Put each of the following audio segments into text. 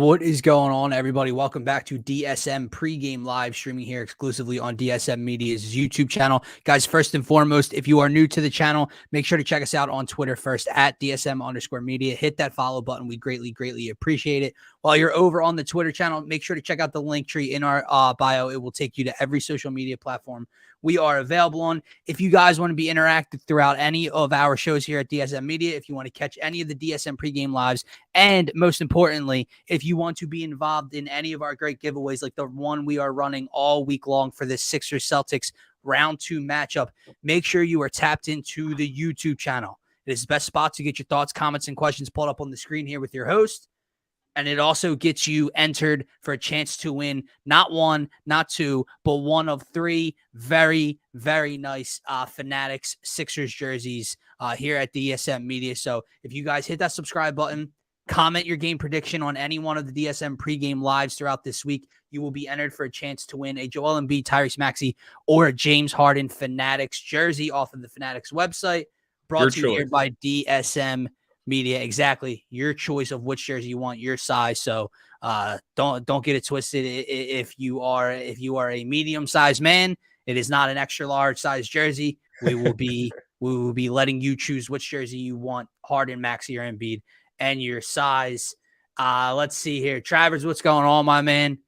What is going on, everybody? Welcome back to DSM pregame live streaming here exclusively on DSM Media's YouTube channel. Guys, first and foremost, if you are new to the channel, make sure to check us out on Twitter first at DSM_media. Hit that follow button. We greatly appreciate it. While you're over on the Twitter channel, make sure to check out the link tree in our bio. It will take you to every social media platform we are available on. If you guys want to be interactive throughout any of our shows here at DSM Media, if you want to catch any of the DSM pregame lives, and most importantly, if you want to be involved in any of our great giveaways, like the one we are running all week long for this Sixers Celtics round 2 matchup, make sure you are tapped into the YouTube channel. It is the best spot to get your thoughts, comments, and questions pulled up on the screen here with your host. And it also gets you entered for a chance to win not one, not two, but one of 3 very nice Fanatics Sixers jerseys here at DSM Media. So if you guys hit that subscribe button, comment your game prediction on any one of the DSM pregame lives throughout this week, you will be entered for a chance to win a Joel Embiid, Tyrese Maxey, or a James Harden Fanatics jersey off of the Fanatics website. Brought to you here by DSM Media. Exactly your choice of which jersey you want, your size. So don't get it twisted. If you are a medium-sized man, it is not an extra large size jersey. We will be letting you choose which jersey you want, Harden, Maxey, or Embiid, and your size. Let's see here. Travers, what's going on, my man?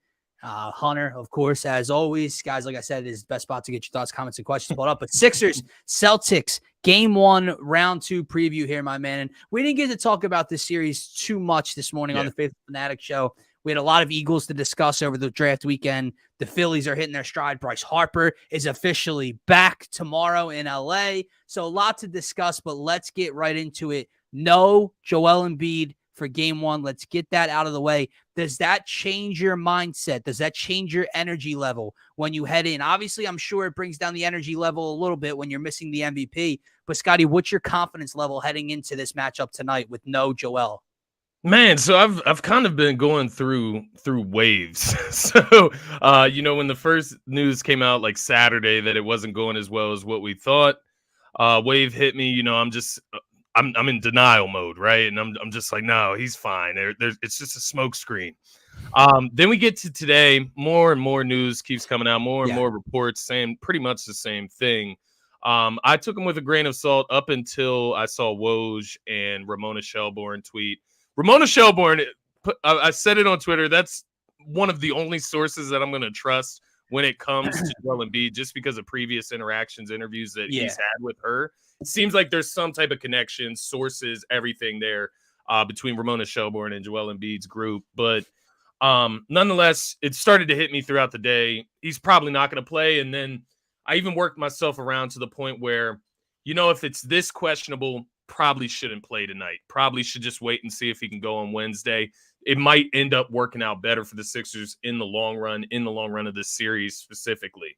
Hunter, of course, as always. Guys, like I said, it is the best spot to get your thoughts, comments, and questions pulled up. But Sixers, Celtics, Game 1, Round 2 preview here, my man. And we didn't get to talk about this series too much this morning on the Faithful Fanatic Show. We had a lot of Eagles to discuss over the draft weekend. The Phillies are hitting their stride. Bryce Harper is officially back tomorrow in LA. So a lot to discuss, but let's get right into it. No Joel Embiid for Game 1. Let's get that out of the way. Does that change your mindset? Does that change your energy level when you head in? Obviously, I'm sure it brings down the energy level a little bit when you're missing the MVP. But, Scotty, what's your confidence level heading into this matchup tonight with no Joel? Man, so I've kind of been going through waves. So, when the first news came out like Saturday that it wasn't going as well as what we thought, wave hit me. I'm in denial mode, right? And I'm just like, no, he's fine. It's just a smoke screen. Then we get to today. More and more news keeps coming out. More and more reports saying pretty much the same thing. I took them with a grain of salt up until I saw Woj and Ramona Shelburne tweet. Ramona Shelburne, I said it on Twitter. That's one of the only sources that I'm going to trust when it comes to Joel Embiid, just because of previous interviews that he's had with her. It seems like there's some type of connection, sources, everything there between Ramona Shelburne and Joel Embiid's group. But nonetheless, it started to hit me throughout the day. He's probably not going to play. And then I even worked myself around to the point where, if it's this questionable, probably shouldn't play tonight. Probably should just wait and see if he can go on Wednesday. It might end up working out better for the Sixers in the long run of this series specifically.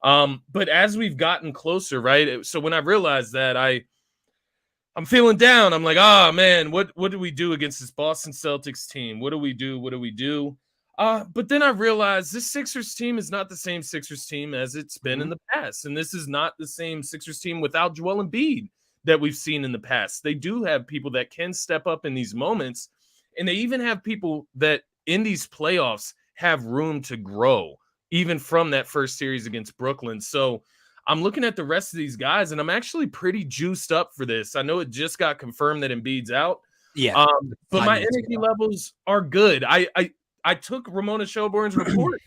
But as we've gotten closer, right? So when I realized that, I'm feeling down. I'm like, man, what do we do against this Boston Celtics team? What do we do? But then I realized this Sixers team is not the same Sixers team as it's been in the past. And this is not the same Sixers team without Joel Embiid that we've seen in the past. They do have people that can step up in these moments. And they even have people that in these playoffs have room to grow, even from that first series against Brooklyn. So I'm looking at the rest of these guys, and I'm actually pretty juiced up for this. I know it just got confirmed that Embiid's out. Yeah. But my energy levels are good. I took Ramona Shelburne's report.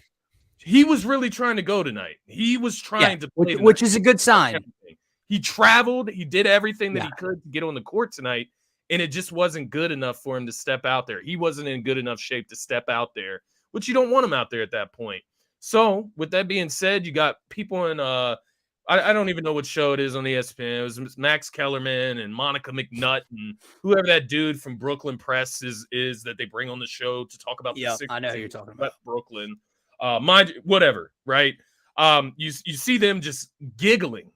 He was really trying to go tonight. He was trying to play tonight, which is a good sign. He traveled. He did everything that he could to get on the court tonight, and it just wasn't good enough for him to step out there. He wasn't in good enough shape to step out there, which you don't want him out there at that point. So with that being said, you got people in I don't even know what show it is on ESPN. It was Max Kellerman and Monica McNutt and whoever that dude from Brooklyn Press is that they bring on the show to talk about the Sixers. I know who you're talking about. Brooklyn. Whatever, right? You see them just giggling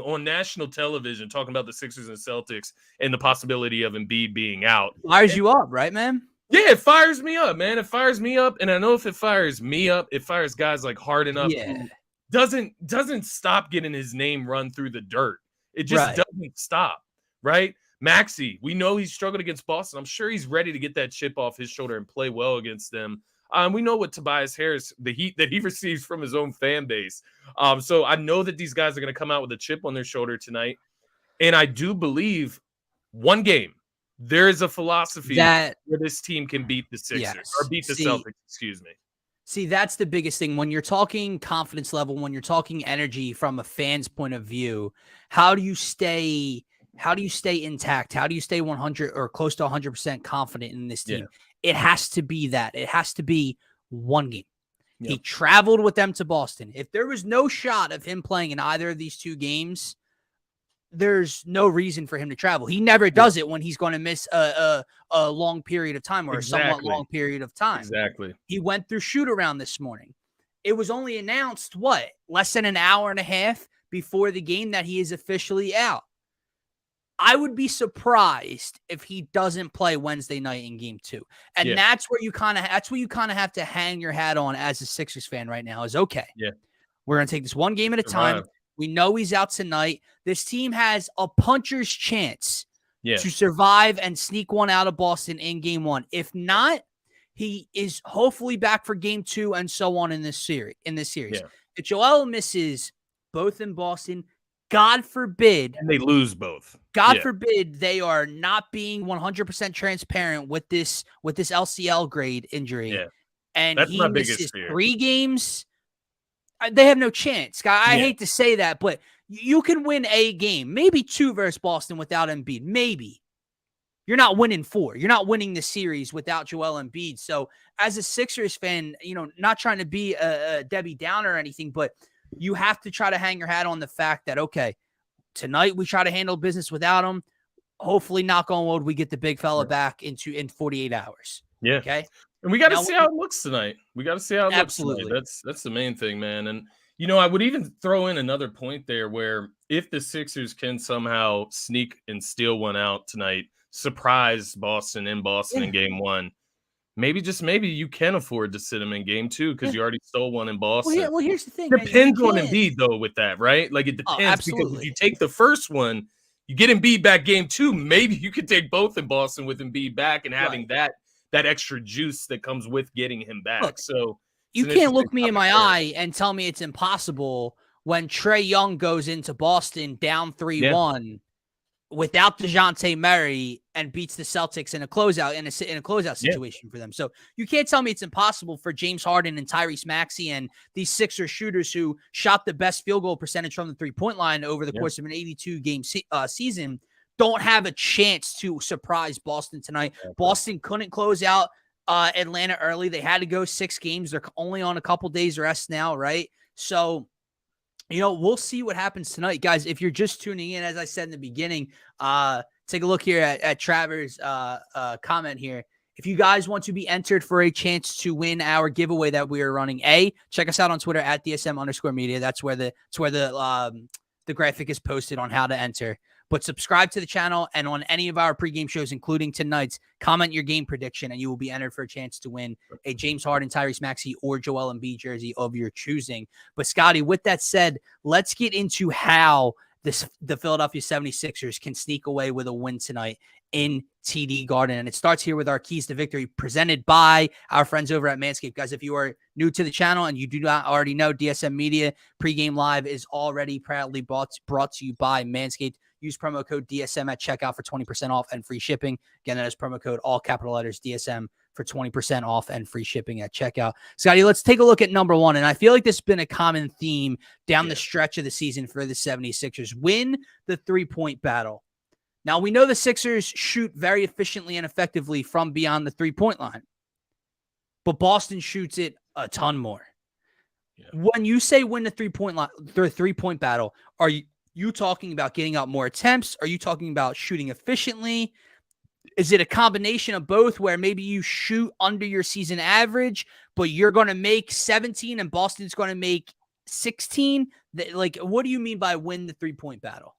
on national television, talking about the Sixers and Celtics and the possibility of Embiid being out. Fires you up, right, man? Yeah, it fires me up, man. It fires me up. And I know if it fires me up, it fires guys like Harden up. Yeah. Doesn't stop getting his name run through the dirt. It just doesn't stop, right? Maxey, we know he's struggled against Boston. I'm sure he's ready to get that chip off his shoulder and play well against them. We know what Tobias Harris, the heat that he receives from his own fan base. So I know that these guys are going to come out with a chip on their shoulder tonight. And I do believe one game, there is a philosophy that where this team can beat the Sixers or beat the Celtics, excuse me. See, that's the biggest thing. When you're talking confidence level, when you're talking energy from a fan's point of view, how do you stay intact? How do you stay 100 or close to 100% confident in this team? Yeah. It has to be that. It has to be one game. Yep. He traveled with them to Boston. If there was no shot of him playing in either of these two games, there's no reason for him to travel. He never does it when he's going to miss a long period of time or a somewhat long period of time. Exactly. He went through shoot around this morning. It was only announced, less than an hour and a half before the game that he is officially out. I would be surprised if he doesn't play Wednesday night in game 2. And that's where you kind of have to hang your hat on as a Sixers fan right now is okay. Yeah. We're going to take this one game at a time. We know he's out tonight. This team has a puncher's chance to survive and sneak one out of Boston in game 1. If not, he is hopefully back for game 2 and so on in this series. If Joel misses both in Boston, God forbid, and they lose both. God forbid they are not being 100% transparent with this LCL grade injury. Yeah. And that's he misses 3 games. They have no chance. I hate to say that, but you can win a game, maybe 2 versus Boston without Embiid. Maybe. You're not winning 4. You're not winning the series without Joel Embiid. So as a Sixers fan, not trying to be a Debbie Downer or anything, but you have to try to hang your hat on the fact that, okay, tonight we try to handle business without him. Hopefully, knock on wood, we get the big fella back in 48 hours. Yeah. Okay. And we got to see how it looks tonight. That's the main thing, man. And, I would even throw in another point there where if the Sixers can somehow sneak and steal one out tonight, surprise Boston in game 1, maybe you can afford to sit him in game 2 because you already stole one in Boston. Well, here's the thing. Depends on Embiid, though, with that, right? Like, it depends because if you take the first one, you get Embiid back game 2, maybe you could take both in Boston with Embiid back and having that extra juice that comes with getting him back. Look, so you can't look me in my eye and tell me it's impossible when Trae Young goes into Boston down 3-1 without DeJounte Murray and beats the Celtics in a closeout situation for them. So you can't tell me it's impossible for James Harden and Tyrese Maxey and these Sixers shooters who shot the best field goal percentage from the 3-point line over the course of an 82-game season don't have a chance to surprise Boston tonight. Boston couldn't close out Atlanta early. They had to go 6 games. They're only on a couple days rest now, right? So, we'll see what happens tonight. Guys, if you're just tuning in, as I said in the beginning, take a look here at Travers' comment here. If you guys want to be entered for a chance to win our giveaway that we are running, check us out on Twitter at DSM_media. That's where the graphic is posted on how to enter. But subscribe to the channel, and on any of our pregame shows, including tonight's, comment your game prediction, and you will be entered for a chance to win a James Harden, Tyrese Maxey, or Joel Embiid jersey of your choosing. But, Scotty, with that said, let's get into how the Philadelphia 76ers can sneak away with a win tonight in TD Garden. And it starts here with our keys to victory presented by our friends over at Manscaped. Guys, if you are new to the channel and you do not already know, DSM Media Pregame Live is already proudly brought to you by Manscaped. Use promo code DSM at checkout for 20% off and free shipping. Again, that is promo code, all capital letters, DSM, for 20% off and free shipping at checkout. Scotty, let's take a look at number 1. And I feel like this has been a common theme down the stretch of the season for the 76ers. Win the 3-point battle. Now, we know the Sixers shoot very efficiently and effectively from beyond the 3-point line. But Boston shoots it a ton more. Yeah. When you say win the 3-point battle, are you talking about getting out more attempts? Are you talking about shooting efficiently? Is it a combination of both where maybe you shoot under your season average, but you're going to make 17 and Boston's going to make 16? Like, what do you mean by win the 3-point battle?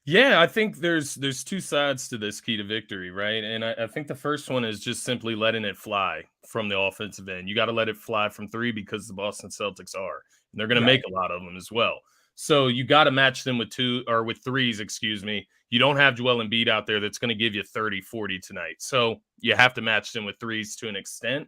Yeah, I think there's 2 sides to this key to victory, right? And I think the first one is just simply letting it fly from the offensive end. You got to let it fly from 3 because the Boston Celtics are. And they're going to make a lot of them as well. So you got to match them with threes, excuse me. You don't have Joel Embiid out there that's going to give you 30, 40 tonight. So you have to match them with threes to an extent.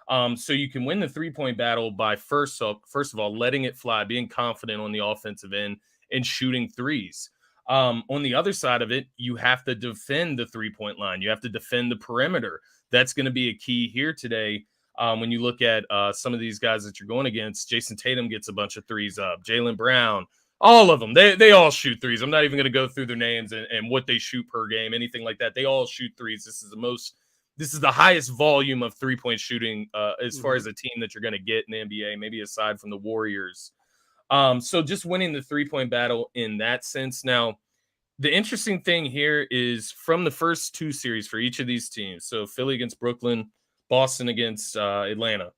So you can win the 3-point battle by first of all, letting it fly, being confident on the offensive end and shooting threes. On the other side of it, you have to defend the 3-point line. You have to defend the perimeter. That's going to be a key here today. When you look at some of these guys that you're going against, Jason Tatum gets a bunch of threes up. Jaylen Brown, all of them, they all shoot threes. I'm not even going to go through their names and what they shoot per game, anything like that. They all shoot threes. This is the highest volume of 3-point shooting as far as a team that you're going to get in the NBA, maybe aside from the Warriors. So just winning the 3-point battle in that sense. Now, the interesting thing here is from the first 2 series for each of these teams. So Philly against Brooklyn, Boston against Atlanta.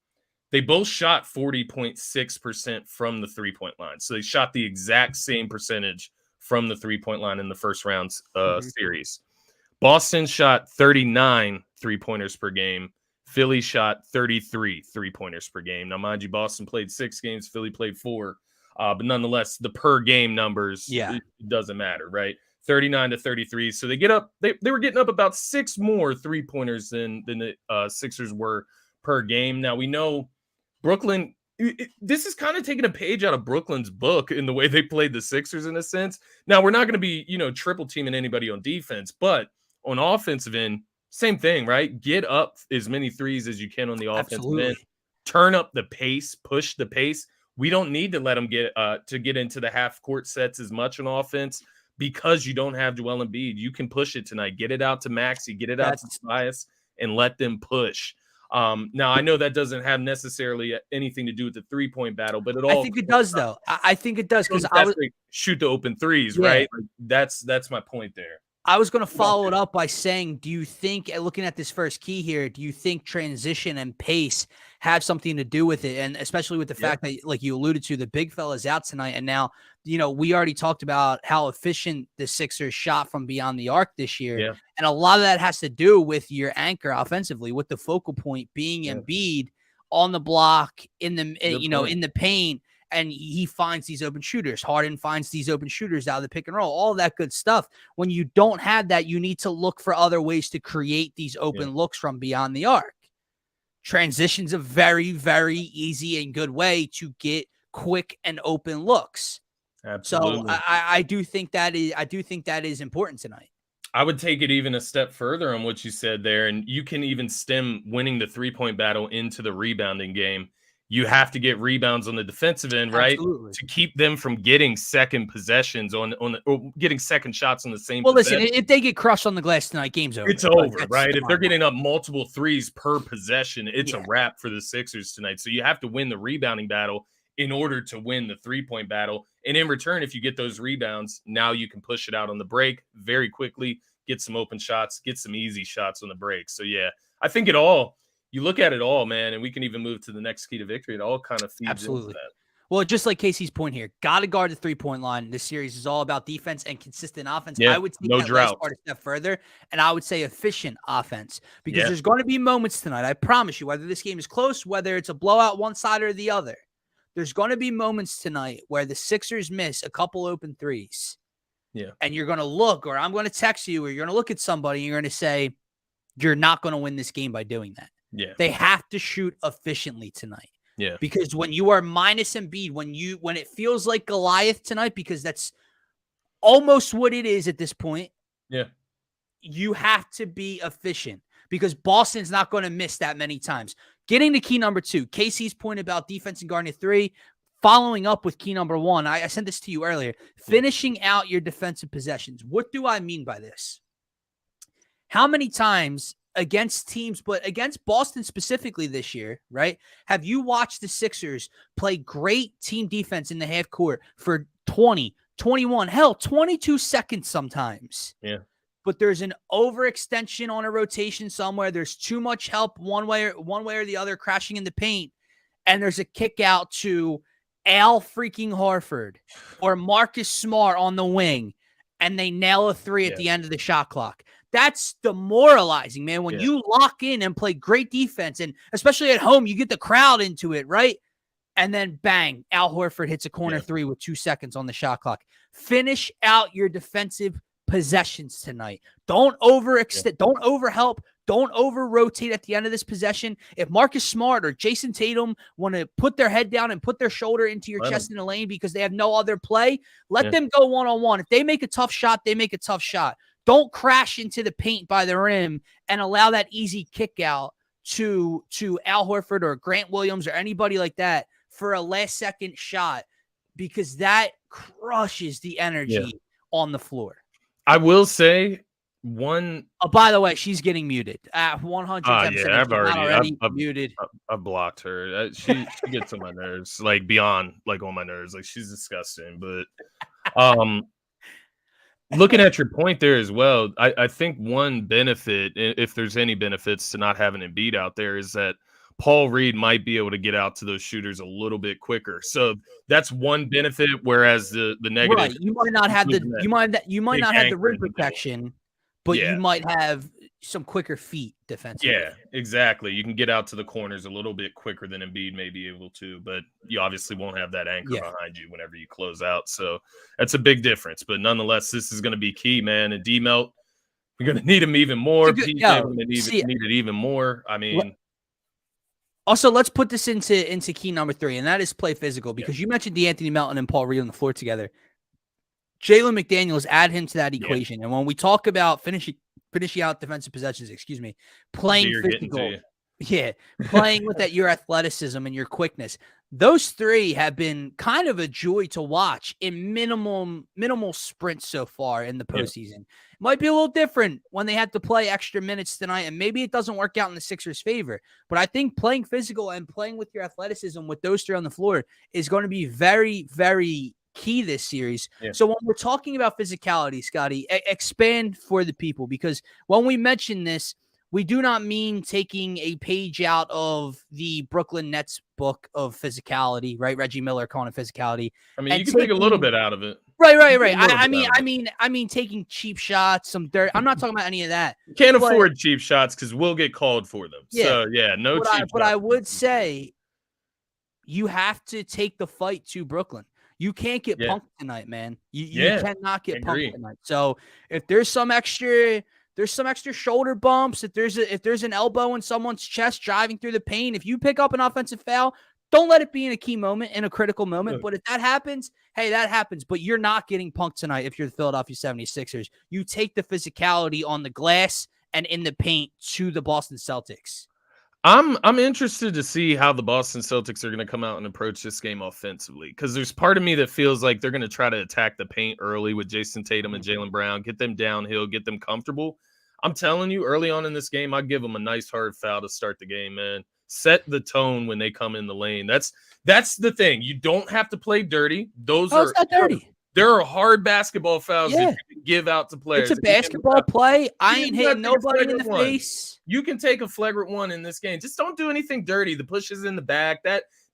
They both shot 40.6% from the 3-point line. So they shot the exact same percentage from the 3-point line in the first round series. Boston shot 39 3-pointers per game. Philly shot 33 3-pointers per game. Now, mind you, Boston played 6 games. Philly played 4. But nonetheless, the per game numbers, it doesn't matter, right? 39 to 33. So they were getting up about 6 more 3-pointers than the Sixers were per game. Now, we know Brooklyn, this is kind of taking a page out of Brooklyn's book in the way they played the Sixers in a sense. Now, we're not going to be, triple teaming anybody on defense, but on offensive end, same thing, right? Get up as many threes as you can on the offensive end. Turn up the pace, push the pace. We don't need to let them get into the half court sets as much on offense because you don't have Joel Embiid. You can push it tonight. Get it out to Maxey, get it out to Tobias, and let them push. Now, I know that doesn't have necessarily anything to do with the 3-point battle, but I think it does, though. I think it does because shoot the open threes, right? Like, that's my point there. I was going to follow it up by saying, do you think, looking at this first key here, do you think transition and pace have something to do with it? And especially with the fact that, like you alluded to, the big fella's out tonight. And now, we already talked about how efficient the Sixers shot from beyond the arc this year. Yeah. And a lot of that has to do with your anchor offensively, with the focal point being Embiid on the block, in the, in the paint. And he finds these open shooters. Harden finds these open shooters out of the pick and roll, all that good stuff. When you don't have that, you need to look for other ways to create these open looks from beyond the arc. Transition's a very, very easy and good way to get quick and open looks. Absolutely. So I do think that is important tonight. I would take it even a step further on what you said there, and you can even stem winning the 3-point battle into the rebounding game. You have to get rebounds on the defensive end, right? Absolutely. To keep them from getting second possessions or getting second shots on the same. Well, listen, if they get crushed on the glass tonight, game's over. It's over, right? If they're getting up multiple threes per possession, it's a wrap for the Sixers tonight. So you have to win the rebounding battle in order to win the 3-point battle. And in return, if you get those rebounds, now you can push it out on the break very quickly, get some open shots, get some easy shots on the break. So I think you look at it all, man, and we can even move to the next key to victory. It all kind of feeds into that. Well, just like Casey's point here, got to guard the 3-point line. This series is all about defense and consistent offense. Yeah, I would take that last part a step further, and I would say efficient offense because there's going to be moments tonight. I promise you, whether this game is close, whether it's a blowout one side or the other, there's going to be moments tonight where the Sixers miss a couple open threes. Yeah. And you're going to look, or I'm going to text you, or you're going to look at somebody and you're going to say, you're not going to win this game by doing that. Yeah. They have to shoot efficiently tonight. Yeah. Because when you are minus Embiid, when it feels like Goliath tonight, because that's almost what it is at this point. Yeah. You have to be efficient because Boston's not going to miss that many times. Getting to key number 2, Casey's point about defense and guarding 3, following up with key number 1. I sent this to you earlier. Finishing out your defensive possessions. What do I mean by this? How many times against teams, but against Boston specifically this year, right? Have you watched the Sixers play great team defense in the half court for 20, 21, hell, 22 seconds sometimes? Yeah. But there's an overextension on a rotation somewhere. There's too much help one way or the other crashing in the paint. And there's a kick out to Al freaking Horford or Marcus Smart on the wing. And they nail a 3 at the end of the shot clock. That's demoralizing, man. When you lock in and play great defense, and especially at home, you get the crowd into it, right? and then bang, Al Horford hits a corner three with 2 seconds on the shot clock. Finish out your defensive possessions tonight. Don't overextend. Don't overhelp. Don't over-rotate at the end of this possession. If Marcus Smart or Jason Tatum want to put their head down and put their shoulder into your chest in the lane because they have no other play, let them go one-on-one. If they make a tough shot, they make a tough shot. Don't crash into the paint by the rim and allow that easy kick out to Al Horford or Grant Williams or anybody like that for a last-second shot, because that crushes the energy on the floor. I will say one. Oh, by the way, she's getting muted. 110%. I've already muted. I've blocked her. She gets on my nerves, like beyond like on my nerves. Like she's disgusting. But looking at your point there as well, I think one benefit, if there's any benefits to not having Embiid out there, is that Paul Reed might be able to get out to those shooters a little bit quicker. So that's one benefit. Whereas the negative, right, you might not have you might not have the rim protection, but you might have some quicker feet defensively. Yeah, exactly. You can get out to the corners a little bit quicker than Embiid may be able to, but you obviously won't have that anchor behind you whenever you close out. So that's a big difference. But nonetheless, this is going to be key, man. And D-Melt, we're going to need him even more. PJ, we're going to need it even more. I mean. Also, let's put this into key number 3, and that is play physical, because you mentioned DeAnthony Melton and Paul Reed on the floor together. Jalen McDaniels, add him to that equation. And when we talk about finishing out defensive possessions, playing physical, playing with your athleticism and your quickness, those 3 have been kind of a joy to watch in minimal sprints so far in the postseason. It might be a little different when they had to play extra minutes tonight, and maybe it doesn't work out in the Sixers' favor. But I think playing physical and playing with your athleticism with those 3 on the floor is going to be very, very key this series. So when we're talking about physicality, Scotty, expand for the people, because when we mention this, we do not mean taking a page out of the Brooklyn Nets book of physicality, right? Reggie Miller calling it physicality. I mean, you can take a little bit out of it. Right. I mean, taking cheap shots, some dirt. I'm not talking about any of that. You can't afford cheap shots because we'll get called for them. So no cheap shots. But I would say you have to take the fight to Brooklyn. You can't get punked tonight, man. You cannot get punked tonight. So if there's some extra shoulder bumps, if there's an elbow in someone's chest driving through the paint, if you pick up an offensive foul, don't let it be in a key moment, in a critical moment. But if that happens, hey, that happens. But you're not getting punked tonight if you're the Philadelphia 76ers. You take the physicality on the glass and in the paint to the Boston Celtics. I'm interested to see how the Boston Celtics are going to come out and approach this game offensively, because there's part of me that feels like they're going to try to attack the paint early with Jason Tatum and Jaylen Brown, get them downhill, get them comfortable. I'm telling you, early on in this game, I'd give them a nice hard foul to start the game, man. Set the tone when they come in the lane. That's the thing. You don't have to play dirty. It's not dirty. There are hard basketball fouls that you can give out to players. It's a basketball play. I ain't hitting nobody in the face. You can take a flagrant one in this game. Just don't do anything dirty. The pushes in the back.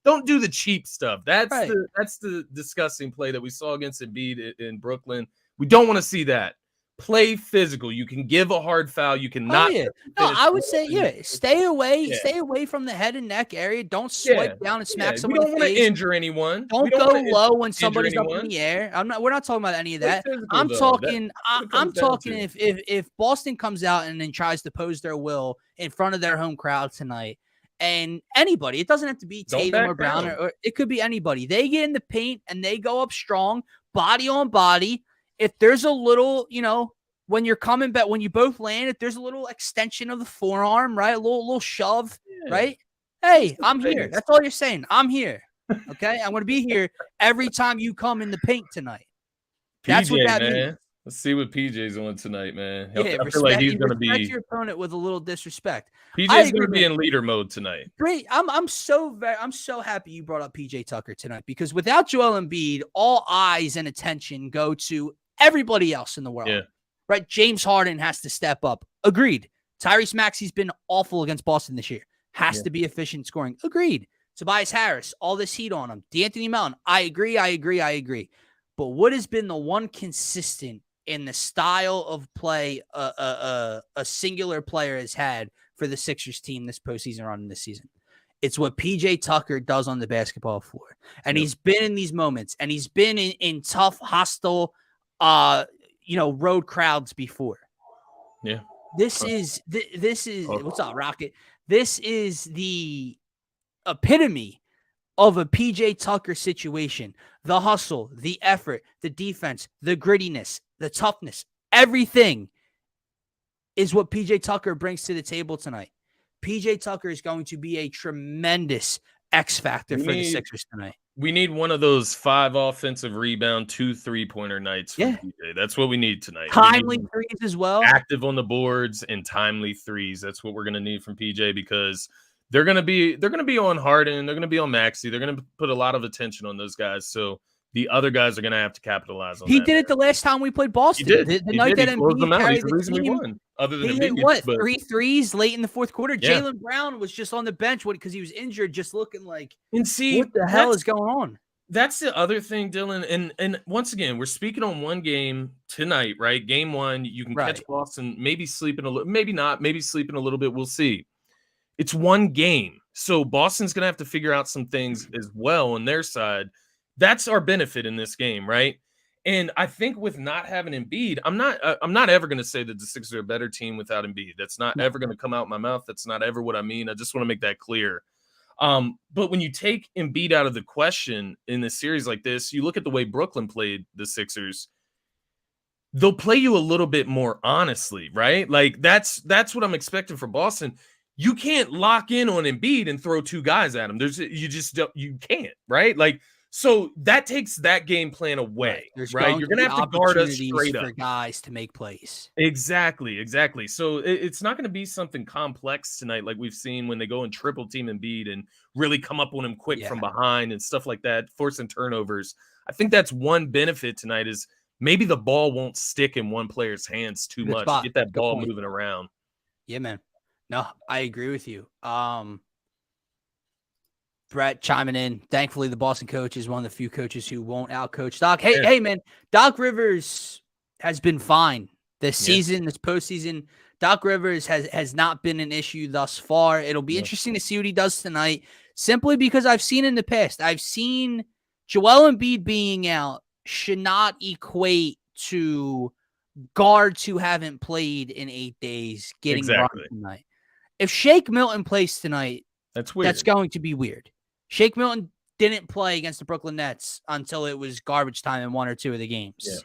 Don't do the cheap stuff. That's the disgusting play that we saw against Embiid in Brooklyn. We don't want to see that. Play physical. You can give a hard foul. You cannot. No, I would say, stay away from the head and neck area. Don't swipe down and smack someone. We don't want to injure anyone. Don't go low when somebody's up in the air. We're not talking about any of that. I'm talking if Boston comes out and then tries to pose their will in front of their home crowd tonight, and anybody, it doesn't have to be Tatum or Brown, or it could be anybody. They get in the paint and they go up strong, body on body. If there's a little, when you're coming back, when you both land, if there's a little extension of the forearm, right? A little shove, right? Hey, I'm here. That's all you're saying. I'm here. Okay. I'm going to be here every time you come in the paint tonight. That's what that means. Let's see what PJ's on tonight, man. I feel like he's going to be your opponent with a little disrespect. PJ's going to be in leader mode tonight. Great. I'm so happy you brought up PJ Tucker tonight, because without Joel Embiid, all eyes and attention go to everybody else in the world. Right? James Harden has to step up. Agreed. Tyrese Maxey's been awful against Boston this year. Has to be efficient scoring. Agreed. Tobias Harris, all this heat on him. DeAnthony Melton, I agree. But what has been the one consistent in the style of play a singular player has had for the Sixers team this postseason run this season? It's what PJ Tucker does on the basketball floor. And he's been in these moments, and he's been in tough, hostile, road crowds before. Yeah. This is what's up, Rocket? This is the epitome of a PJ Tucker situation. The hustle, the effort, the defense, the grittiness, the toughness, everything is what PJ Tucker brings to the table tonight. PJ Tucker is going to be a tremendous X factor for the Sixers tonight. We need one of those 5 offensive rebound, 2 3-pointer nights from PJ. That's what we need tonight. Timely threes as well. Active on the boards and timely threes. That's what we're going to need from PJ, because they're going to be on Harden, they're going to be on Maxey. They're going to put a lot of attention on those guys. So the other guys are going to have to capitalize on that. He did it the last time we played Boston. He did. The night that Embiid carried the team. We won, other than he Embiid, hit what, 3 threes late in the fourth quarter? Yeah. Jaylen Brown was just on the bench because he was injured, just looking like, and see, what the hell is going on? That's the other thing, Dylan. And once again, we're speaking on one game tonight, right? Game 1, you can catch Boston, maybe sleeping a little, maybe not, maybe sleeping a little bit. We'll see. It's one game. So Boston's going to have to figure out some things as well on their side. That's our benefit in this game, right? And I think with not having Embiid, I'm not ever going to say that the Sixers are a better team without Embiid. That's not ever going to come out my mouth. That's not ever what I mean. I just want to make that clear. But when you take Embiid out of the question in a series like this, you look at the way Brooklyn played the Sixers. They'll play you a little bit more honestly, right? Like that's what I'm expecting from Boston. You can't lock in on Embiid and throw 2 guys at him. You can't, right? Like, so that takes that game plan away, right? You're going to have to guard us straight up for guys to make plays. Exactly. So it's not going to be something complex tonight like we've seen when they go and triple team Embiid and really come up on him quick from behind and stuff like that, forcing turnovers. I think that's one benefit tonight is maybe the ball won't stick in one player's hands too much. Get that ball moving around. Yeah, man. No, I agree with you. Brett chiming in. Thankfully, the Boston coach is one of the few coaches who won't outcoach Doc. Hey, man, Doc Rivers has been fine this season, this postseason. Doc Rivers has not been an issue thus far. It'll be interesting to see what he does tonight, simply because I've seen in the past, I've seen Joel Embiid being out should not equate to guards who haven't played in 8 days getting run tonight. If Shake Milton plays tonight, that's weird. That's going to be weird. Shake Milton didn't play against the Brooklyn Nets until it was garbage time in 1 or 2 of the games. Yeah.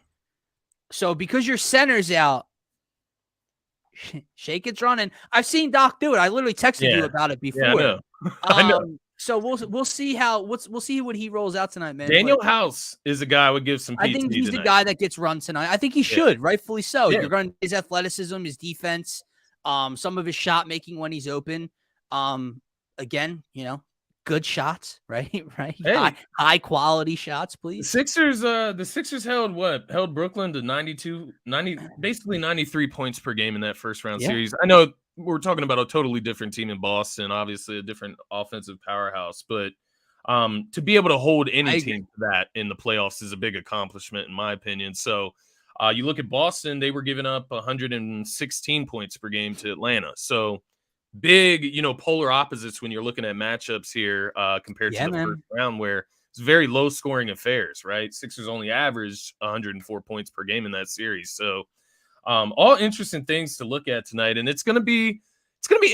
So because your center's out, Shake gets running. I've seen Doc do it. I literally texted you about it before. Yeah, I know. So we'll see we'll see what he rolls out tonight, man. Daniel House is a guy who would give some PT I think he's tonight. The guy that gets run tonight. I think he should, rightfully so. You're going his athleticism, his defense, some of his shot making when he's open. Again, good shots, right? Hey. High quality shots, please. The Sixers held Brooklyn to basically 93 points per game in that first round series. I know we're talking about a totally different team in Boston, obviously a different offensive powerhouse, but to be able to hold any team to that in the playoffs is a big accomplishment in my opinion. So you look at Boston, they were giving up 116 points per game to Atlanta. So big, polar opposites when you're looking at matchups here compared to the first round where it's very low scoring affairs, right? Sixers only averaged 104 points per game in that series. So all interesting things to look at tonight. And it's going to be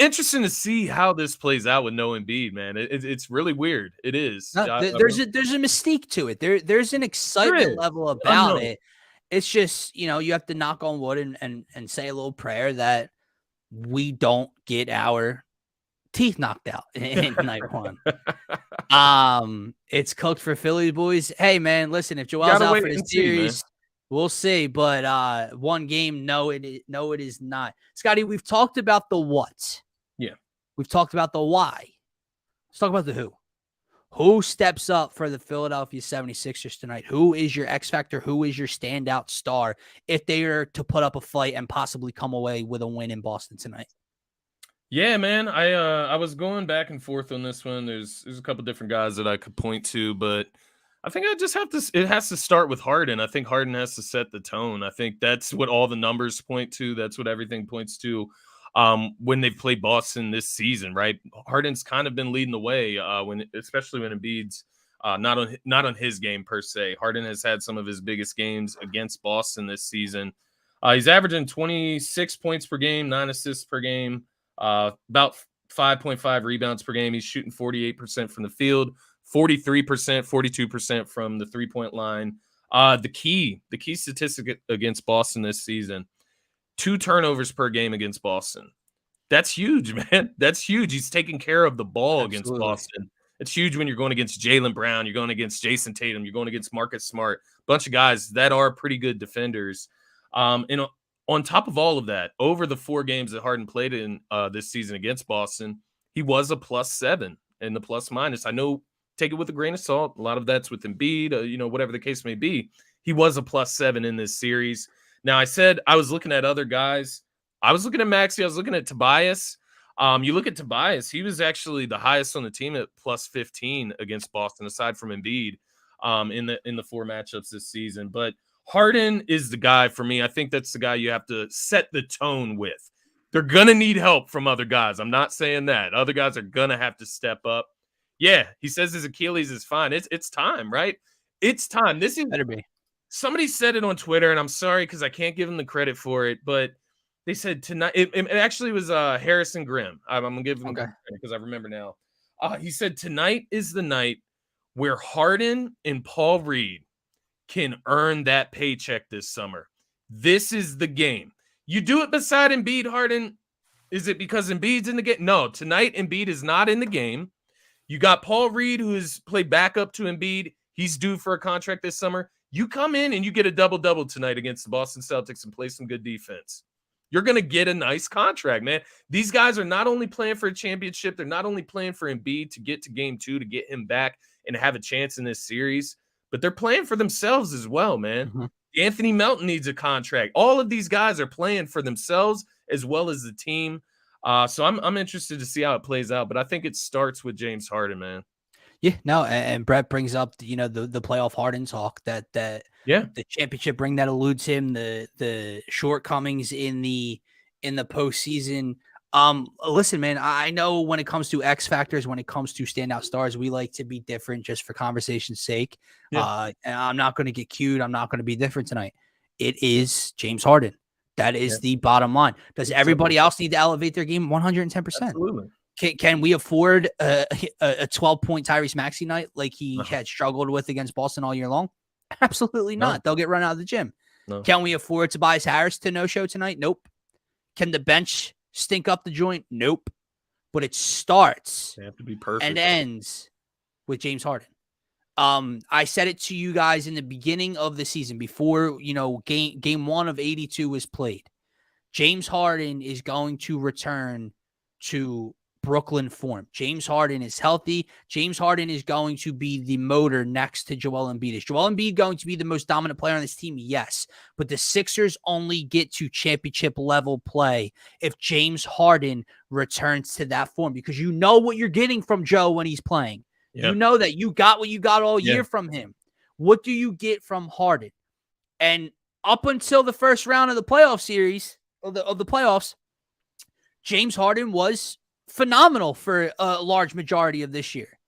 interesting to see how this plays out with no Embiid, man. It's really weird. It is. There's a mystique to it. There's an excitement level about it. It's just, you have to knock on wood and say a little prayer that we don't get our teeth knocked out in night 1. It's cooked for Philly boys. Hey man, listen, if Joel's out for the series, we'll see. But one game, no, it is not. Scotty, we've talked about the what. Yeah. We've talked about the why. Let's talk about the who. Who steps up for the Philadelphia 76ers tonight? Who is your X factor? Who is your standout star if they are to put up a fight and possibly come away with a win in Boston tonight? Yeah, man. I was going back and forth on this one. There's a couple different guys that I could point to, but I think it has to start with Harden. I think Harden has to set the tone. I think that's what all the numbers point to. That's what everything points to. when they've played Boston this season, right? Harden's kind of been leading the way especially when Embiid's not on his game per se. Harden has had some of his biggest games against Boston this season. He's averaging 26 points per game, 9 assists per game, about 5.5 rebounds per game. He's shooting 48% from the field, 43%, 42% from the three-point line. The key statistic against Boston this season, 2 turnovers per game against Boston. That's huge, man. That's huge. He's taking care of the ball against Boston. It's huge when you're going against Jaylen Brown, you're going against Jason Tatum, you're going against Marcus Smart, a bunch of guys that are pretty good defenders. And on top of all of that, over the 4 games that Harden played in this season against Boston, he was a +7 in the plus minus. I know, take it with a grain of salt. A lot of that's with Embiid, whatever the case may be. He was a +7 in this series. Now, I said I was looking at other guys. I was looking at Maxey. I was looking at Tobias. You look at Tobias, he was actually the highest on the team at +15 against Boston, aside from Embiid in the 4 matchups this season. But Harden is the guy for me. I think that's the guy you have to set the tone with. They're going to need help from other guys. I'm not saying that. Other guys are going to have to step up. Yeah, he says his Achilles is fine. It's time, right? It's time. This is better be. Somebody said it on Twitter, and I'm sorry because I can't give him the credit for it, but they said tonight. It actually was Harrison Grimm. I'm going to give him credit because I remember now. He said tonight is the night where Harden and Paul Reed can earn that paycheck this summer. This is the game. You do it beside Embiid, Harden. Is it because Embiid's in the game? No, tonight Embiid is not in the game. You got Paul Reed, who has played backup to Embiid. He's due for a contract this summer. You come in and you get a double-double tonight against the Boston Celtics and play some good defense. You're going to get a nice contract, man. These guys are not only playing for a championship, they're not only playing for Embiid to get to game 2, to get him back and have a chance in this series, but they're playing for themselves as well, man. Mm-hmm. Anthony Melton needs a contract. All of these guys are playing for themselves as well as the team. So I'm interested to see how it plays out, but I think it starts with James Harden, man. Yeah, no, and Brett brings up the playoff Harden talk that the championship ring that eludes him, the shortcomings in the postseason. Listen, man, I know when it comes to X factors, when it comes to standout stars, we like to be different just for conversation's sake. Yeah. And I'm not going to get cute. I'm not going to be different tonight. It is James Harden. That is the bottom line. Does everybody else need to elevate their game 110%? Absolutely. Can we afford a 12-point Tyrese Maxey night like he had struggled with against Boston all year long? Absolutely not. No. They'll get run out of the gym. No. Can we afford Tobias Harris to no-show tonight? Nope. Can the bench stink up the joint? Nope. But it starts they have to be perfect and ends with James Harden. I said it to you guys in the beginning of the season before, game 1 of 82 was played. James Harden is going to return to Brooklyn form. James Harden is healthy. James Harden is going to be the motor next to Joel Embiid. Is Joel Embiid going to be the most dominant player on this team? Yes. But the Sixers only get to championship level play if James Harden returns to that form, because you know what you're getting from Joe when he's playing. Yep. You know that you got what you got all year from him. What do you get from Harden? And up until the first round of the playoff series, of the playoffs, James Harden was phenomenal for a large majority of this year.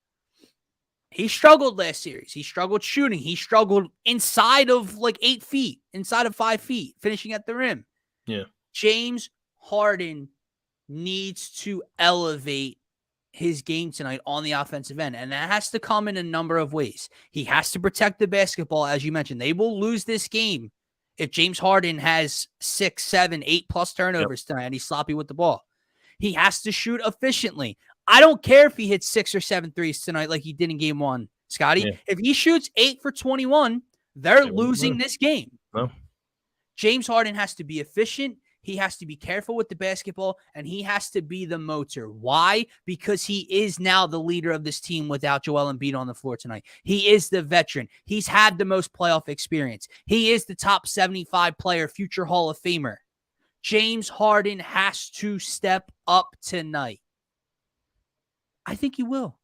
He struggled last series. He struggled shooting. He struggled inside of 8 feet, inside of 5 feet, finishing at the rim. Yeah. James Harden needs to elevate his game tonight on the offensive end, and that has to come in a number of ways. He has to protect the basketball, as you mentioned. They will lose this game if James Harden has 6, 7, 8+ turnovers tonight and he's sloppy with the ball. He has to shoot efficiently. I don't care if he hits 6 or 7 threes tonight like he did in game 1, Scotty. Yeah. If he shoots 8 for 21, they're losing this game. No. James Harden has to be efficient. He has to be careful with the basketball, and he has to be the motor. Why? Because he is now the leader of this team without Joel Embiid on the floor tonight. He is the veteran. He's had the most playoff experience. He is the top 75 player, future Hall of Famer. James Harden has to step up tonight. I think he will.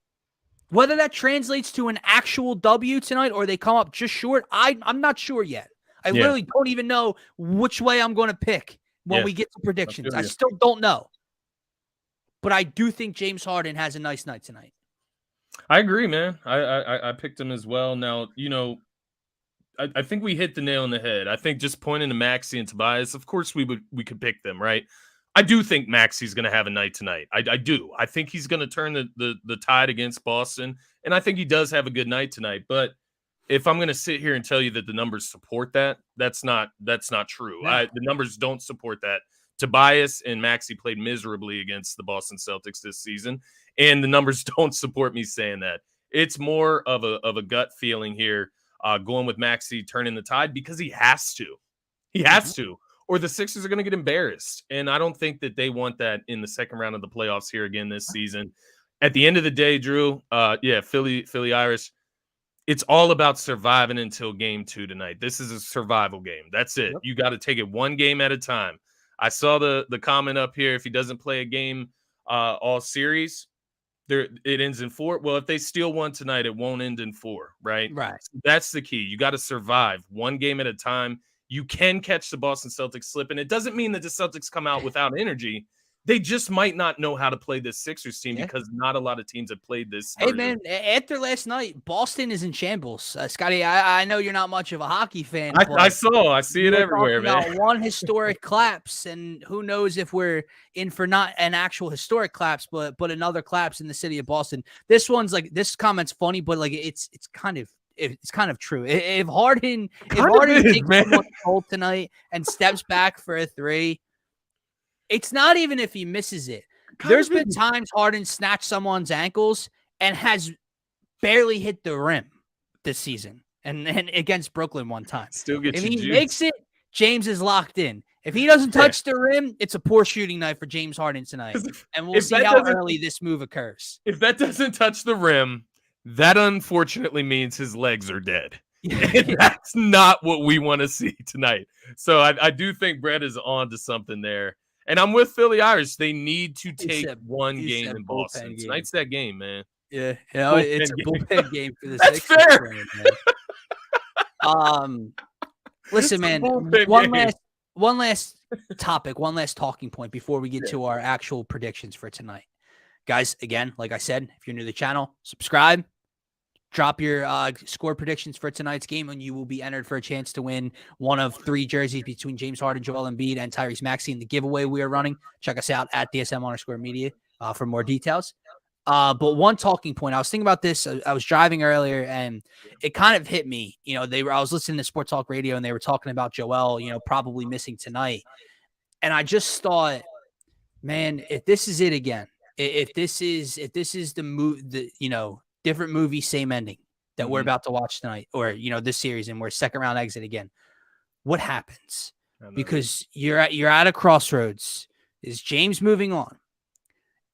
Whether that translates to an actual W tonight or they come up just short, I'm not sure yet. I literally don't even know which way I'm going to pick when we get to predictions. I you. still don't know. But I do think James Harden has a nice night tonight. I agree, man. I picked him as well. Now, I think we hit the nail on the head. I think just pointing to Maxey and Tobias, of course we could pick them, right? I do think Maxey's going to have a night tonight. I do. I think he's going to turn the tide against Boston, and I think he does have a good night tonight. But if I'm going to sit here and tell you that the numbers support that, that's not true. No. The numbers don't support that. Tobias and Maxey played miserably against the Boston Celtics this season, and the numbers don't support me saying that. It's more of a gut feeling here, going with Maxey turning the tide because he has to. He has to, or the Sixers are going to get embarrassed, and I don't think that they want that in the second round of the playoffs here again this season. At the end of the day, Drew, Philly Irish, it's all about surviving until game 2 tonight. This is a survival game. That's it. You got to take it one game at a time. I saw the comment up here. If he doesn't play a game all series, it ends in 4. Well, if they steal one tonight, it won't end in 4, right? Right. So that's the key. You got to survive one game at a time. You can catch the Boston Celtics slipping. It doesn't mean that the Celtics come out without energy. They just might not know how to play this Sixers team because not a lot of teams have played this. Hey, man, after last night, Boston is in shambles. Scotty, I know you're not much of a hockey fan. I see it everywhere, man. One historic collapse, and who knows if we're in for not an actual historic collapse, but another collapse in the city of Boston. This comment's funny, but like it's kind of true. If Harden takes one hold tonight and steps back for a 3, it's not even if he misses it. There's been times Harden snatched someone's ankles and has barely hit the rim this season, and against Brooklyn one time. If he makes it, James is locked in. If he doesn't touch the rim, it's a poor shooting night for James Harden tonight, and we'll see how early this move occurs. If that doesn't touch the rim, that unfortunately means his legs are dead. And that's not what we want to see tonight. So I do think Brett is on to something there. And I'm with Philly Irish. They need to take one game in Boston. Tonight's that game, man. Yeah, it's a bullpen game for the That's Sixers. Fair. Listen, man. One last topic, one last talking point before we get to our actual predictions for tonight, guys. Again, like I said, if you're new to the channel, subscribe. Drop your score predictions for tonight's game, and you will be entered for a chance to win one of 3 jerseys between James Harden, Joel Embiid, and Tyrese Maxey in the giveaway we are running. Check us out at DSM_media for more details. But one talking point, I was thinking about this. I was driving earlier, and it kind of hit me. I was listening to Sports Talk Radio, and they were talking about Joel, probably missing tonight. And I just thought, man, if this is it again, if this is the move, different movie, same ending that we're about to watch tonight, or this series, and we're second round exit again. What happens? Because you're at a crossroads. Is James moving on?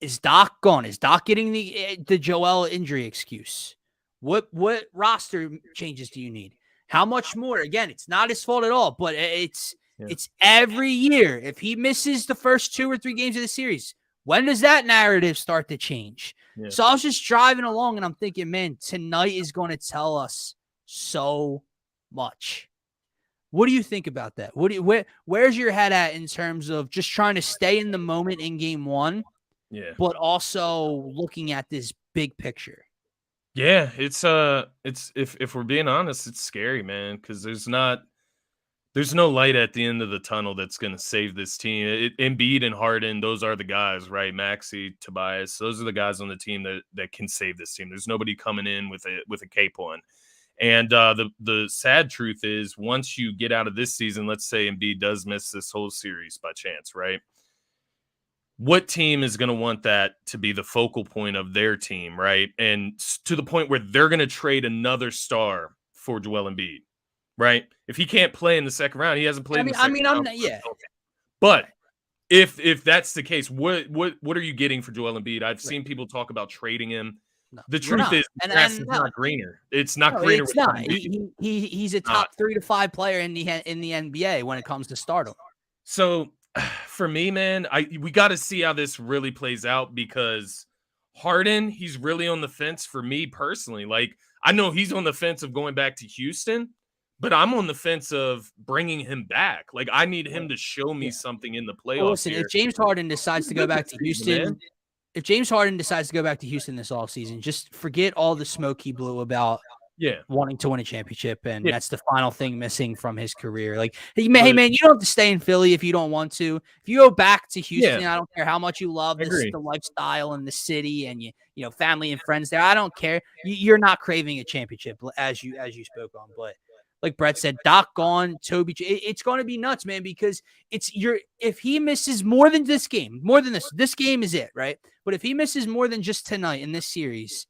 Is Doc gone? Is Doc getting the Joel injury excuse? What roster changes do you need? How much more? Again, it's not his fault at all, but it's every year. If he misses the first 2 or 3 games of the series, when does that narrative start to change? Yeah. So I was just driving along, and I'm thinking, man, tonight is going to tell us so much. What do you think about that? Where's your head at in terms of just trying to stay in the moment in game 1, but also looking at this big picture? Yeah, it's if we're being honest, it's scary, man, because there's no light at the end of the tunnel that's going to save this team. Embiid and Harden, those are the guys, right? Maxey, Tobias, those are the guys on the team that can save this team. There's nobody coming in with a cape on. And the sad truth is, once you get out of this season, let's say Embiid does miss this whole series by chance, right? What team is going to want that to be the focal point of their team, right? And to the point where they're going to trade another star for Joel Embiid. Right, if he can't play in the second round, he hasn't played. I'm not. Yeah, but if that's the case, what are you getting for Joel Embiid? I've seen people talk about trading him. No, the truth is, the grass is not greener. It's not greener. It's not. He's a top 3 to 5 player in the NBA when it comes to stardom. So, for me, man, we got to see how this really plays out, because Harden, he's really on the fence for me personally. Like, I know he's on the fence of going back to Houston. but I'm on the fence of bringing him back. Like, I need him to show me Yeah. something in the Well, playoffs listen, here. if James Harden decides He's to go good back this to season, man. Houston, if James Harden decides to go back to Houston this offseason, just forget all the smoke he blew about Yeah. wanting to win a championship, and Yeah. that's the final thing missing from his career. Like, hey But man, you don't have to stay in Philly if you don't want to. If you go back to yeah, Houston, I don't care how much you love I agree. the lifestyle and the city and you know family and friends there. I don't care. You're not craving a championship as you spoke on, but like Brett said, Doc gone, Toby. It's going to be nuts, man, because if he misses more than this game, more than this game is it, right? But if he misses more than just tonight in this series,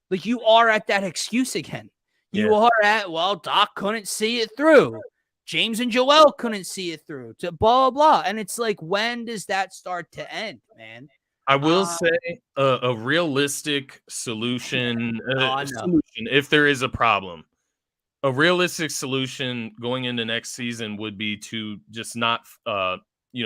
like you are at that excuse again. You Yeah. are at, well, Doc couldn't see it through. James and Joel couldn't see it through to blah, blah, blah. And it's like, when does that start to end, man? I will say a realistic solution, No. if there is a problem. A realistic solution going into next season would be to just not,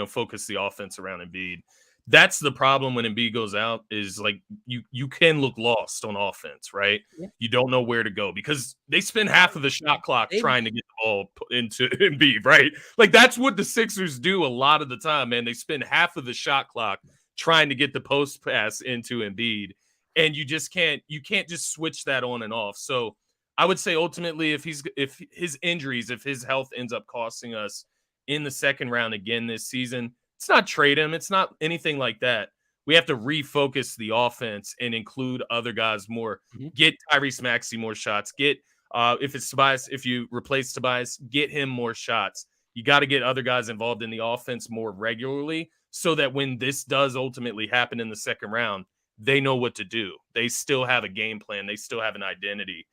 focus the offense around Embiid. That's the problem when Embiid goes out is like you can look lost on offense, right? Yeah. You don't know where to go because they spend half of the shot clock trying to get the ball into Embiid, right? Like that's what the Sixers do a lot of the time, man. They spend half of the shot clock trying to get the post pass into Embiid, and you can't just switch that on and off. So I would say ultimately, if his health ends up costing us in the second round again this season, it's not trade him. It's not anything like that. We have to refocus the offense and include other guys more. Mm-hmm. Get Tyrese Maxey more shots. Get if it's Tobias, if you replace Tobias, get him more shots. You got to get other guys involved in the offense more regularly so that when this does ultimately happen in the second round, they know what to do. They still have a game plan. They still have an identity.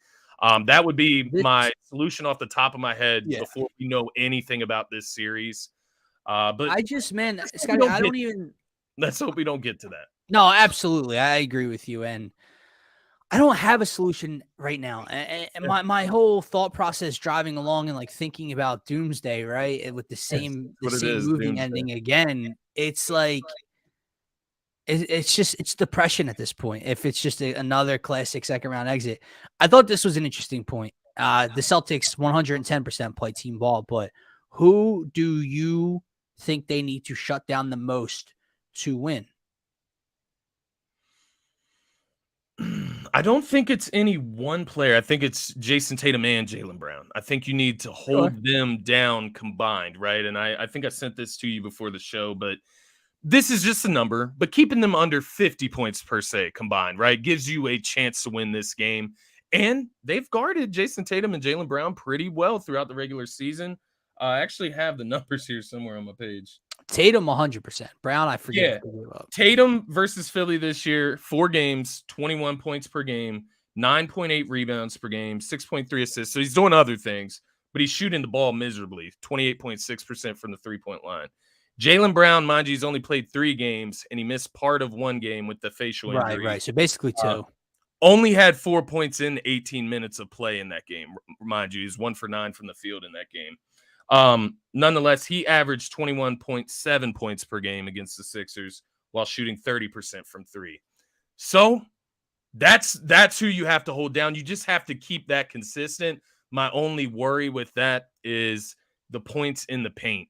That would be my solution off the top of my head before we know anything about this series. But Scotty, let's hope we don't get to that. No, absolutely. I agree with you. And I don't have a solution right now. And my whole thought process driving along and like thinking about doomsday, right? And with the same movie doomsday. ending again, it's like, it's depression at this point. If it's just another classic second round exit, I thought this was an interesting point. The Celtics 110% play team ball, but who do you think they need to shut down the most to win? I don't think it's any one player. I think it's Jason Tatum and Jaylen Brown. I think you need to hold them down combined, right? And I think I sent this to you before the show, but this is just a number, but keeping them under 50 points per se combined, right, gives you a chance to win this game. And they've guarded Jason Tatum and Jaylen Brown pretty well throughout the regular season. I actually have the numbers here somewhere on my page. Tatum 100%. Brown, I forget. Yeah. Tatum versus Philly this year, 4 games, 21 points per game, 9.8 rebounds per game, 6.3 assists. So he's doing other things, but he's shooting the ball miserably, 28.6% from the three-point line. Jaylen Brown, mind you, he's only played 3 games, and he missed part of 1 game with the facial injury. Right. So basically 2. Only had 4 points in 18 minutes of play in that game. Mind you, he's 1 for 9 from the field in that game. Nonetheless, he averaged 21.7 points per game against the Sixers while shooting 30% from 3. So that's who you have to hold down. You just have to keep that consistent. My only worry with that is the points in the paint.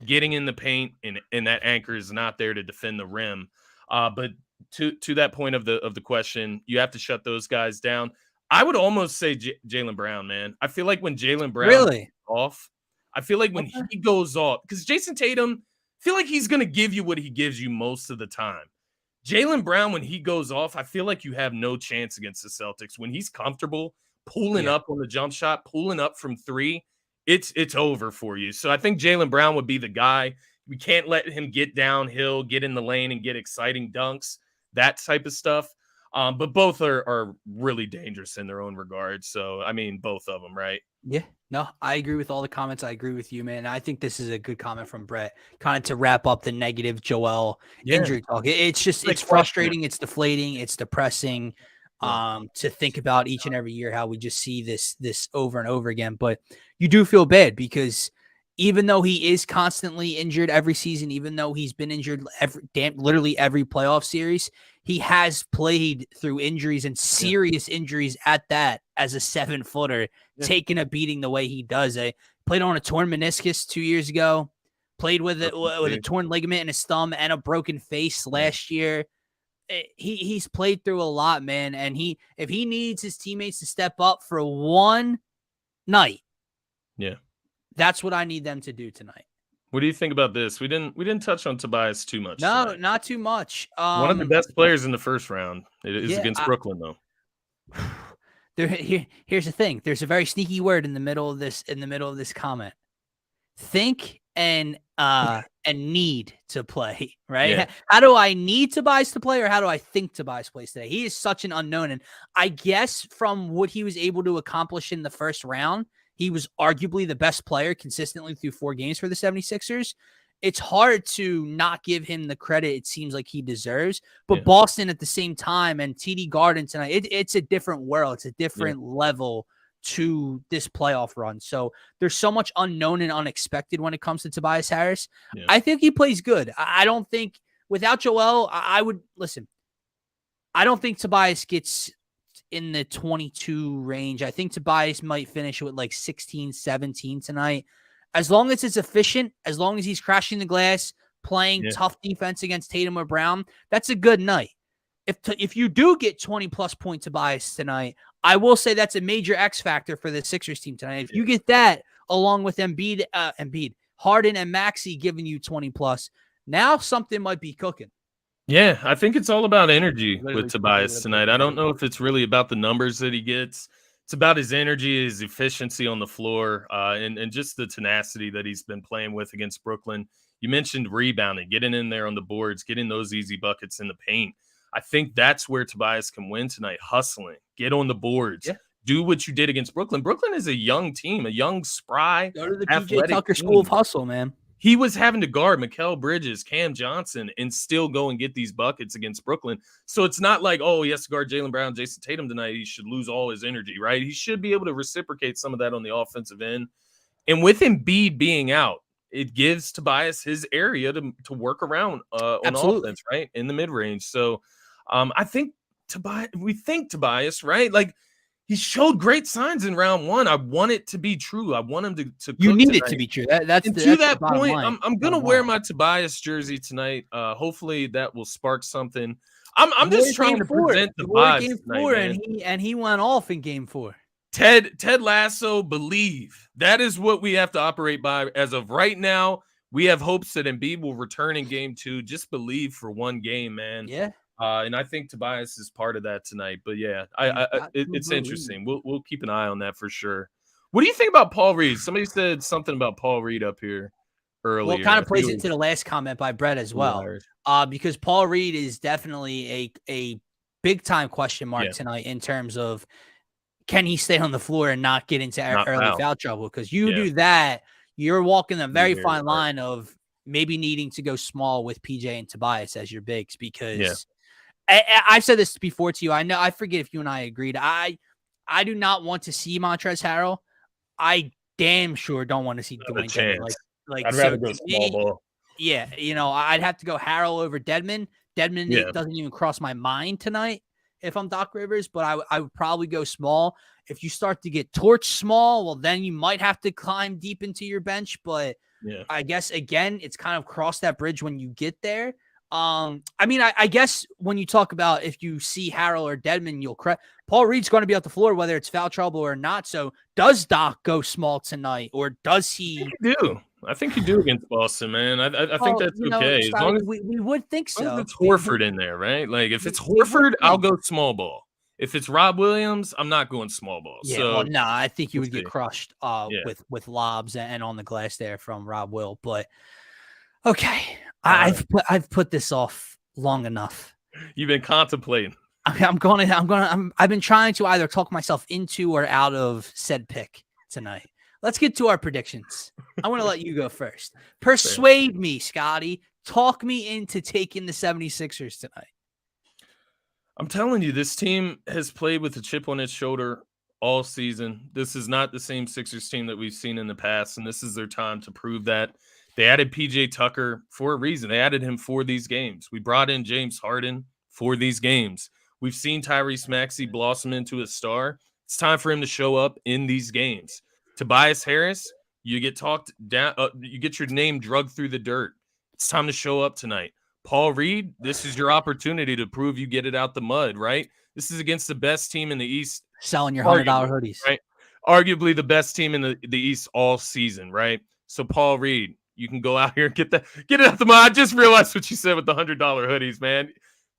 Getting in the paint and that anchor is not there to defend the rim. But to that point of the question, you have to shut those guys down. I would almost say Jaylen Brown, man. I feel like when Jaylen Brown goes off, I feel like when he goes off, because Jason Tatum, I feel like he's going to give you what he gives you most of the time. Jaylen Brown, when he goes off, I feel like you have no chance against the Celtics. When he's comfortable pulling up on the jump shot, pulling up from 3, it's over for you. So I think Jaylen Brown would be the guy. We can't let him get downhill, get in the lane, and get exciting dunks, that type of stuff. But both are really dangerous in their own regard. So, I mean, both of them, right? Yeah. No, I agree with all the comments. I agree with you, man. I think this is a good comment from Brett, kind of to wrap up the negative Joel injury talk. It's just, it's frustrating. It's deflating. It's depressing to think about each and every year how we just see this over and over again. But you do feel bad because even though he is constantly injured every season, even though he's been injured literally every playoff series, he has played through injuries and serious injuries at that as a 7-footer, taking a beating the way he does. Played on a torn meniscus 2 years ago, played with a torn ligament in his thumb and a broken face last year. He's played through a lot, man. And if he needs his teammates to step up for one night, that's what I need them to do tonight. What do you think about this? We didn't touch on Tobias too much. No, tonight. not too much. One of the best players in the first round. It is against Brooklyn, though. Here's the thing. There's a very sneaky word in the middle of this comment. Think and need to play, right? Yeah. How do I need Tobias to play, or how do I think Tobias plays today? He is such an unknown, and I guess from what he was able to accomplish in the first round, he was arguably the best player consistently through 4 games for the 76ers. It's hard to not give him the credit it seems like he deserves. But Boston at the same time and TD Garden tonight, it's a different world. It's a different level to this playoff run. So there's so much unknown and unexpected when it comes to Tobias Harris. I think he plays good. I don't think without Joel, I would listen. I don't think Tobias gets in the 22 range. I think Tobias might finish with like 16, 17 tonight. As long as it's efficient, as long as he's crashing the glass, playing tough defense against Tatum or Brown, that's a good night. If you do get 20-plus point Tobias tonight, I will say that's a major X factor for the Sixers team tonight. If you get that along with Embiid, Harden, and Maxey giving you 20-plus, now something might be cooking. Yeah, I think it's all about energy with Tobias tonight. I don't know if it's really about the numbers that he gets. It's about his energy, his efficiency on the floor, and just the tenacity that he's been playing with against Brooklyn. You mentioned rebounding, getting in there on the boards, getting those easy buckets in the paint. I think that's where Tobias can win tonight, hustling, get on the boards, do what you did against Brooklyn. Brooklyn is a young team, a young, spry, go to the PJ Tucker School of Hustle, man. He was having to guard Mikal Bridges, Cam Johnson, and still go and get these buckets against Brooklyn. So it's not like, oh, he has to guard Jaylen Brown, Jason Tatum tonight. He should lose all his energy, right? He should be able to reciprocate some of that on the offensive end. And with Embiid being out, it gives Tobias his area to work around on offense, right, in the mid-range. So I think Tobias, right, like, he showed great signs in round 1. I want it to be true. I want him to you need tonight. It to be true. That's to that point, I'm going to wear my Tobias jersey tonight. Hopefully that will spark something. I'm just trying to present the vibes game tonight, 4, man. and he went off in game 4. Ted Lasso, believe. That is what we have to operate by as of right now. We have hopes that Embiid will return in game 2. Just believe for one game, man. Yeah. And I think Tobias is part of that tonight. But yeah, it's interesting. We'll keep an eye on that for sure. What do you think about Paul Reed? Somebody said something about Paul Reed up here earlier. Well, it kind of plays into the last comment by Brett as well. Because Paul Reed is definitely a big time question mark tonight in terms of can he stay on the floor and not get into early foul trouble? Because you do that, you're walking a very fine line of maybe needing to go small with PJ and Tobias as your bigs because I've said this before to you. I forget if you and I agreed. I do not want to see Montrezl Harrell. I damn sure don't want to see Dwayne Dedmon. Like I'd rather go small ball. Yeah, I'd have to go Harrell over Dedmon. Dedmon doesn't even cross my mind tonight if I'm Doc Rivers, but I would probably go small. If you start to get torched small, well, then you might have to climb deep into your bench. But I guess, again, it's kind of cross that bridge when you get there. I guess when you talk about if you see Harrell or Dedmon, you'll correct. Paul Reed's going to be off the floor, whether it's foul trouble or not. So does Doc go small tonight, or does he? I think you do against Boston, man. I think that's okay. As long as we would think so. It's Horford in there, right? Like if it's Horford, I'll go small ball. If it's Rob Williams, I'm not going small ball. Yeah, so, I think you would get crushed with lobs and on the glass there from Rob Will. But okay. I've put this off long enough. You've been contemplating. I've been trying to either talk myself into or out of said pick tonight. Let's get to our predictions. I want to let you go first. Persuade me, Scotty. Talk me into taking the 76ers tonight. I'm telling you, this team has played with a chip on its shoulder all season. This is not the same Sixers team that we've seen in the past, and this is their time to prove that. They added PJ Tucker for a reason. They added him for these games. We brought in James Harden for these games. We've seen Tyrese Maxey blossom into a star. It's time for him to show up in these games. Tobias Harris, you get talked down, you get your name drugged through the dirt. It's time to show up tonight. Paul Reed, this is your opportunity to prove you get it out the mud, right? This is against the best team in the East. Selling your $100 hoodies. Right? Arguably the best team in the East all season, right? So Paul Reed, you can go out here and get it out the mud. I just realized what you said with the $100 hoodies, man.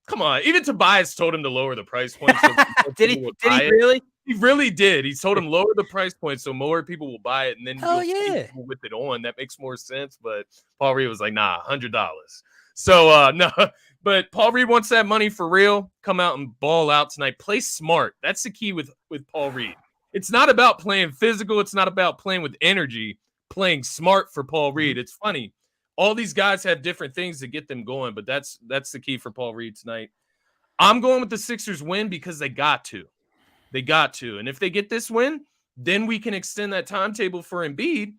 Come on. Even Tobias told him to lower the price point. So did he really? He really did. He told him lower the price point so more people will buy it, and then you'll see people with it on. That makes more sense. But Paul Reed was like, nah, $100. So no, but Paul Reed wants that money for real. Come out and ball out tonight. Play smart. That's the key with Paul Reed. It's not about playing physical. It's not about playing with energy. Playing smart for Paul Reed. It's funny. All these guys have different things to get them going, but that's the key for Paul Reed tonight. I'm going with the Sixers win because they got to. They got to. And if they get this win, then we can extend that timetable for Embiid.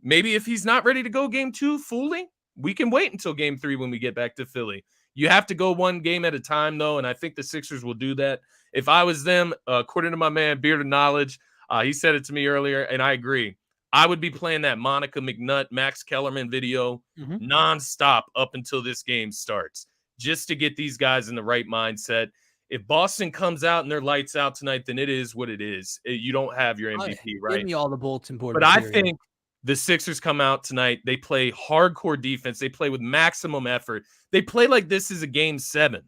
Maybe if he's not ready to go game 2 fully, we can wait until game 3 when we get back to Philly. You have to go one game at a time, though, and I think the Sixers will do that. If I was them, according to my man, Beard of Knowledge, he said it to me earlier, and I agree. I would be playing that Monica McNutt, Max Kellerman video nonstop up until this game starts, just to get these guys in the right mindset. If Boston comes out and they're lights out tonight, then it is what it is. You don't have your MVP, right? Give me all the bulletin board But material. I think the Sixers come out tonight. They play hardcore defense. They play with maximum effort. They play like this is a game 7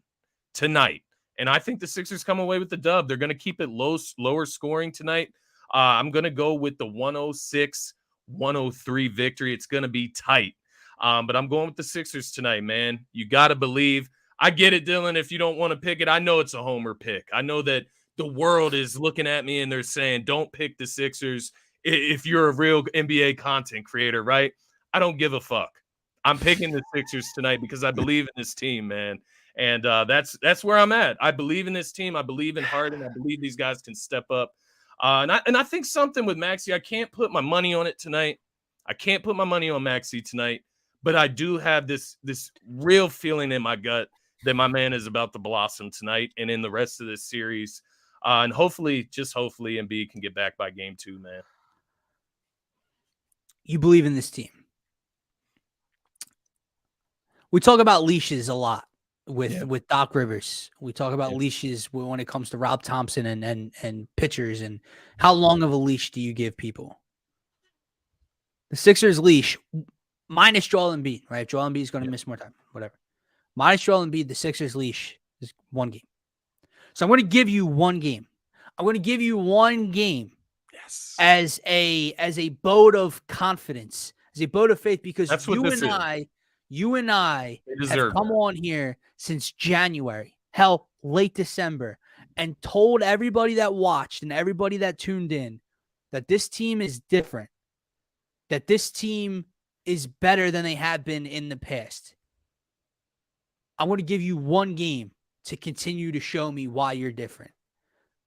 tonight. And I think the Sixers come away with the dub. They're going to keep it lower scoring tonight. I'm going to go with the 106-103 victory. It's going to be tight. But I'm going with the Sixers tonight, man. You got to believe. I get it, Dylan, if you don't want to pick it. I know it's a homer pick. I know that the world is looking at me and they're saying, don't pick the Sixers if you're a real NBA content creator, right? I don't give a fuck. I'm picking the Sixers tonight because I believe in this team, man. And that's where I'm at. I believe in this team. I believe in Harden. I believe these guys can step up. And I think something with Maxey, I can't put my money on it tonight. I can't put my money on Maxey tonight. But I do have this real feeling in my gut that my man is about to blossom tonight and in the rest of this series. And hopefully, Embiid can get back by game 2, man. You believe in this team. We talk about leashes a lot with Doc Rivers. We talk about leashes when it comes to Rob Thompson and pitchers and how long of a leash do you give people? The Sixers leash, minus Joel Embiid, right? If Joel Embiid is going to miss more time, whatever. Minus Joel Embiid, the Sixers leash is 1 game. So I'm going to give you 1 game. I'm going to give you 1 game as a vote of confidence, as a vote of faith, because you and I have come on here since January, hell, late December, and told everybody that watched and everybody that tuned in that this team is different, that this team is better than they have been in the past. I want to give you 1 game to continue to show me why you're different.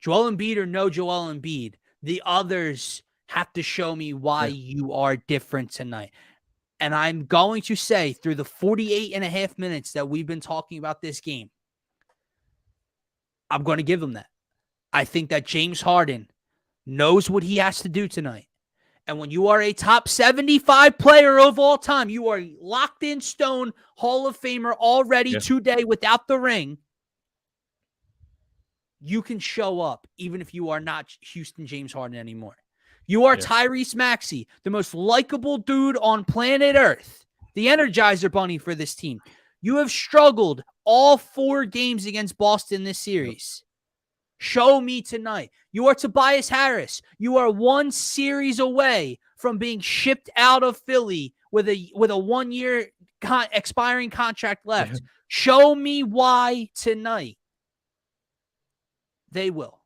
Joel Embiid or no Joel Embiid, the others have to show me why you are different tonight. And I'm going to say through the 48 and a half minutes that we've been talking about this game, I'm going to give them that. I think that James Harden knows what he has to do tonight. And when you are a top 75 player of all time, you are locked in stone, Hall of Famer already today without the ring. You can show up even if you are not Houston James Harden anymore. You are Tyrese Maxey, the most likable dude on planet Earth, the Energizer Bunny for this team. You have struggled all 4 games against Boston this series. Show me tonight. You are Tobias Harris. You are 1 series away from being shipped out of Philly with a 1-year expiring contract left. Show me why tonight. They will.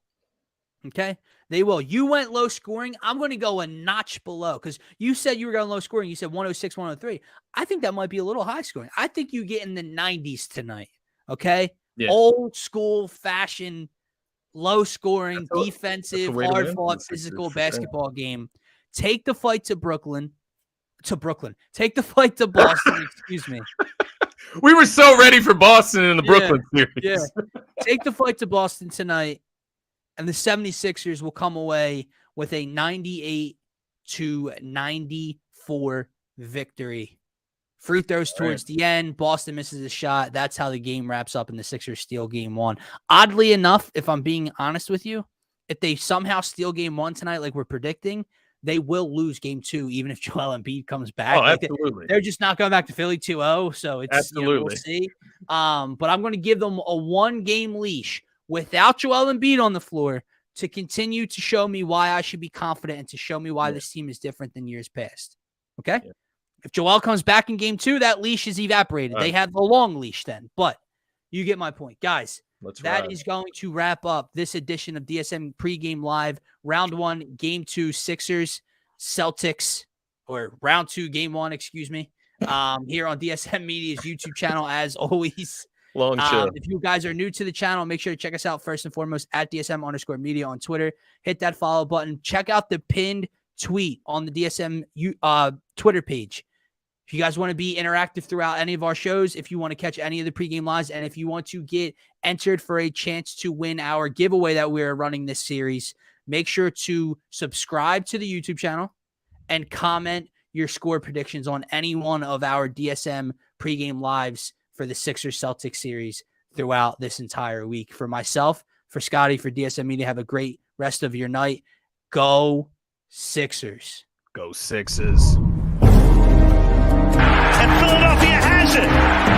Okay? They will. You went low scoring. I'm going to go a notch below because you said you were going low scoring. You said 106, 103. I think that might be a little high scoring. I think you get in the 90s tonight. Okay? Yeah. Old school fashion low scoring, That's defensive, the way to hard win for fought, the Sixers, physical for sure. basketball game. Take the fight to Brooklyn. Take the fight to Boston. Excuse me. We were so ready for Boston in the Brooklyn series. Yeah. Take the fight to Boston tonight, and the 76ers will come away with a 98-94 victory. Free throws towards the end. Boston misses a shot. That's how the game wraps up, and the Sixers steal game one. Oddly enough, if I'm being honest with you, if they somehow steal game one tonight, like we're predicting, they will lose game two, even if Joel Embiid comes back. Oh, like absolutely. they're just not going back to Philly 2-0, so it's absolutely. We'll see. But I'm going to give them a one-game leash without Joel Embiid on the floor to continue to show me why I should be confident and to show me why this team is different than years past. Okay? Yeah. If Joel comes back in game two, that leash is evaporated. They have the long leash then, but you get my point. Guys, that is going to wrap up this edition of DSM Pregame Live. Round one, game two, Sixers, Celtics, or round two, game one, excuse me, here on DSM Media's YouTube channel, as always. Long show. If you guys are new to the channel, make sure to check us out first and foremost at DSM_media on Twitter. Hit that follow button. Check out the pinned tweet on the DSM Twitter page. If you guys want to be interactive throughout any of our shows, if you want to catch any of the pregame lives, and if you want to get entered for a chance to win our giveaway that we're running this series, make sure to subscribe to the YouTube channel and comment your score predictions on any one of our DSM pregame lives for the Sixers Celtics series throughout this entire week. For myself, for Scotty, for DSM Media, have a great rest of your night. Go Sixers. Go Sixers. And Philadelphia has it.